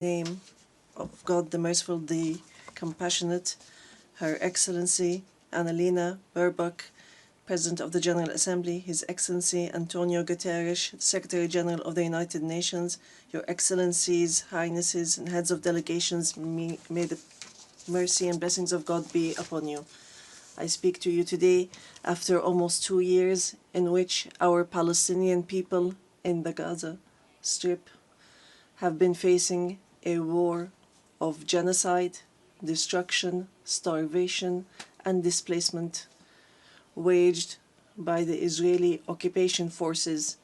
Name of God the Merciful, the Compassionate, Her Excellency Annalena Baerbock, President of the General Assembly, His Excellency Antonio Guterres, Secretary General of the United Nations, Your Excellencies, Highnesses, and Heads of Delegations, may the mercy and blessings of God be upon you. I speak to you today after almost 2 years in which our Palestinian people in the Gaza Strip have been facing a war of genocide, destruction, starvation, and displacement waged by the Israeli occupation forces,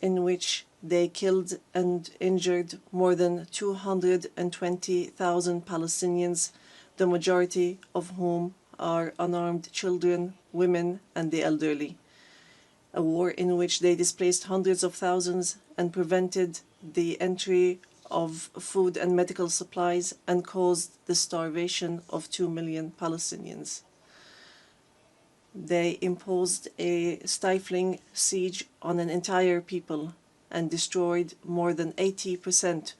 in which they killed and injured more than 220,000 Palestinians, the majority of whom are unarmed children, women, and the elderly. A war in which they displaced hundreds of thousands and prevented the entry of food and medical supplies and caused the starvation of 2 million Palestinians. They imposed a stifling siege on an entire people and destroyed more than 80%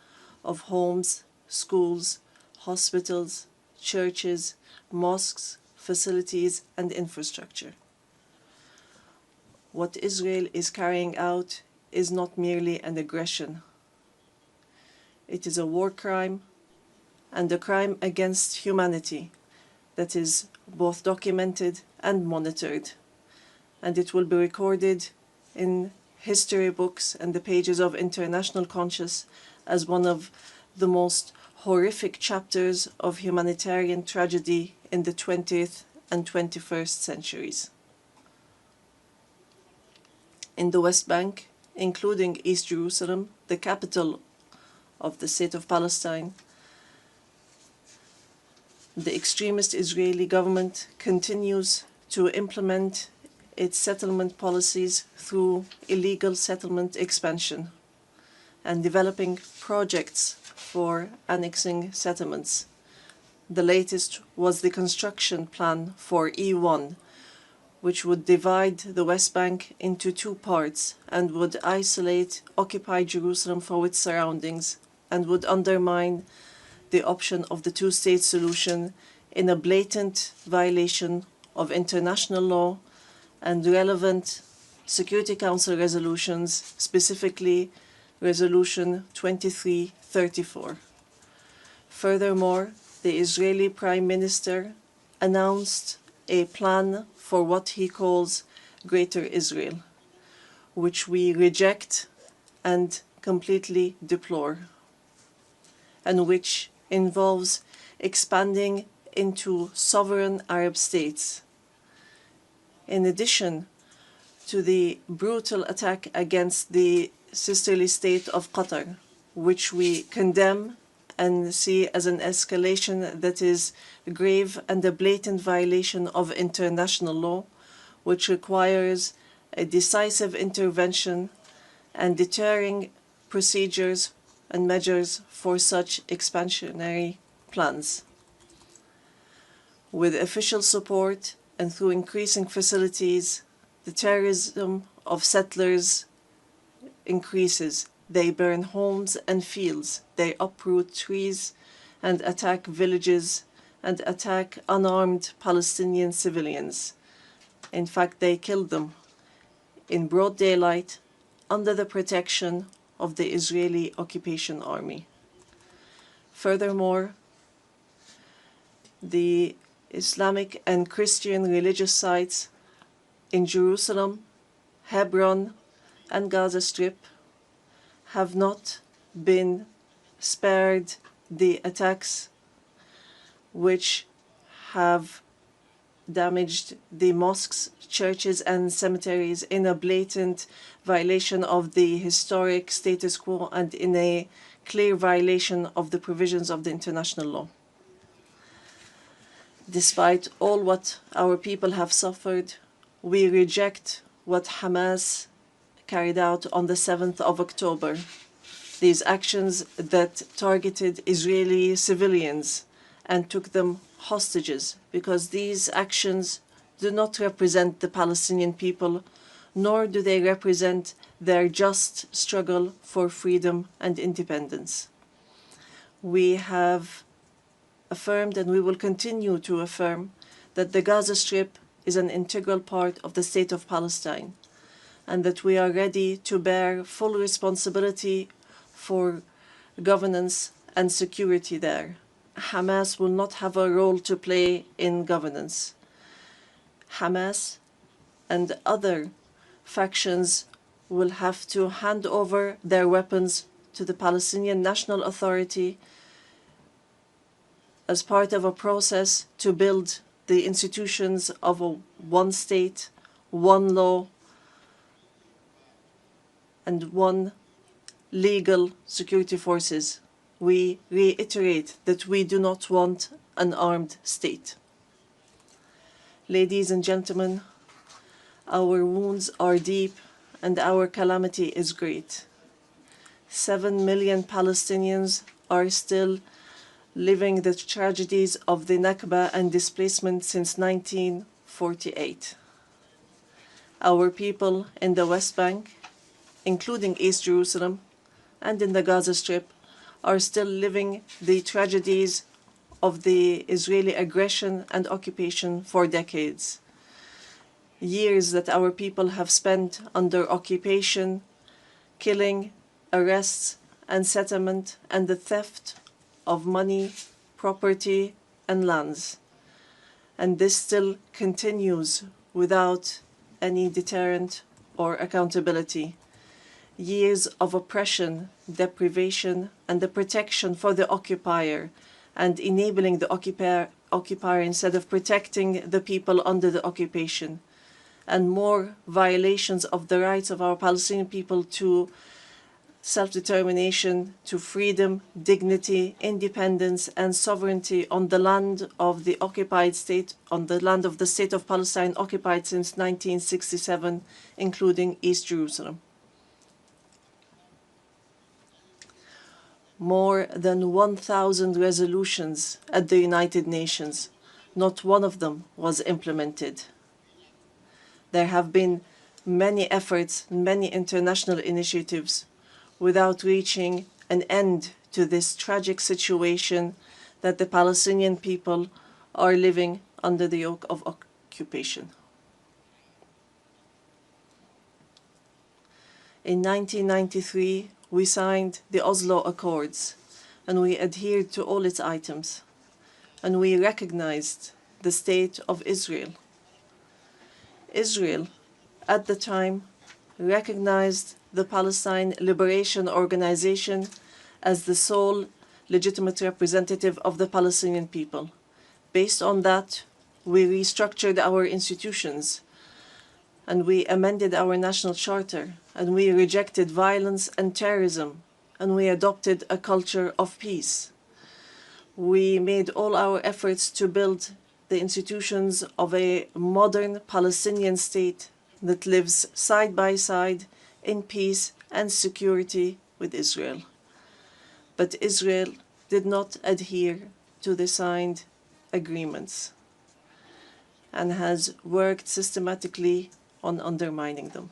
of homes, schools, hospitals, churches, mosques, facilities, and infrastructure. What Israel is carrying out is not merely an aggression. It is a war crime and a crime against humanity that is both documented and monitored, and it will be recorded in history books and the pages of international conscience as one of the most horrific chapters of humanitarian tragedy in the 20th and 21st centuries. In the West Bank, including East Jerusalem, the capital of the state of Palestine, the extremist Israeli government continues to implement its settlement policies through illegal settlement expansion and developing projects for annexing settlements. The latest was the construction plan for E1, which would divide the West Bank into 2 parts and would isolate occupied Jerusalem from its surroundings and would undermine the option of the two-state solution in a blatant violation of international law and relevant Security Council resolutions, specifically Resolution 2334. Furthermore, the Israeli Prime Minister announced a plan for what he calls Greater Israel, which we reject and completely deplore, and which involves expanding into sovereign Arab states. In addition to the brutal attack against the sisterly state of Qatar, which we condemn and see as an escalation that is grave and a blatant violation of international law, which requires a decisive intervention and deterring procedures and measures for such expansionary plans. With official support and through increasing facilities, the terrorism of settlers increases. They burn homes and fields, they uproot trees and attack villages and attack unarmed Palestinian civilians. In fact, they kill them in broad daylight under the protection of the Israeli occupation army. Furthermore, the Islamic and Christian religious sites in Jerusalem, Hebron, and Gaza Strip have not been spared the attacks which have damaged the mosques, churches, and cemeteries in a blatant violation of the historic status quo and in a clear violation of the provisions of the international law. Despite all what our people have suffered, we reject what Hamas carried out on the 7th of October. These actions that targeted Israeli civilians and took them hostages, because these actions do not represent the Palestinian people, nor do they represent their just struggle for freedom and independence. We have affirmed, and we will continue to affirm, that the Gaza Strip is an integral part of the State of Palestine, and that we are ready to bear full responsibility for governance and security there. Hamas will not have a role to play in governance. Hamas and other factions will have to hand over their weapons to the Palestinian National Authority as part of a process to build the institutions of a one state, one law, and one legal security forces. We reiterate that we do not want an armed state. Ladies and gentlemen, our wounds are deep and our calamity is great. 7 million Palestinians are still living the tragedies of the Nakba and displacement since 1948. Our people in the West Bank, including East Jerusalem, and in the Gaza Strip, are still living the tragedies of the Israeli aggression and occupation for decades. Years that our people have spent under occupation, killing, arrests, and settlement, and the theft of money, property, and lands. And this still continues without any deterrent or accountability. Years of oppression, deprivation, and the protection for the occupier, and enabling the occupier instead of protecting the people under the occupation, and more violations of the rights of our Palestinian people to self-determination, to freedom, dignity, independence, and sovereignty on the land of the occupied state, on the land of the State of Palestine occupied since 1967, including East Jerusalem. More than 1,000 resolutions at the United Nations, not one of them was implemented. There have been many efforts, many international initiatives, without reaching an end to this tragic situation that the Palestinian people are living under the yoke of occupation. In 1993, we signed the Oslo Accords, and we adhered to all its items, and we recognized the State of Israel. Israel, at the time, recognized the Palestine Liberation Organization as the sole legitimate representative of the Palestinian people. Based on that, we restructured our institutions, and we amended our national charter, and we rejected violence and terrorism, and we adopted a culture of peace. We made all our efforts to build the institutions of a modern Palestinian state that lives side by side in peace and security with Israel. But Israel did not adhere to the signed agreements and has worked systematically on undermining them.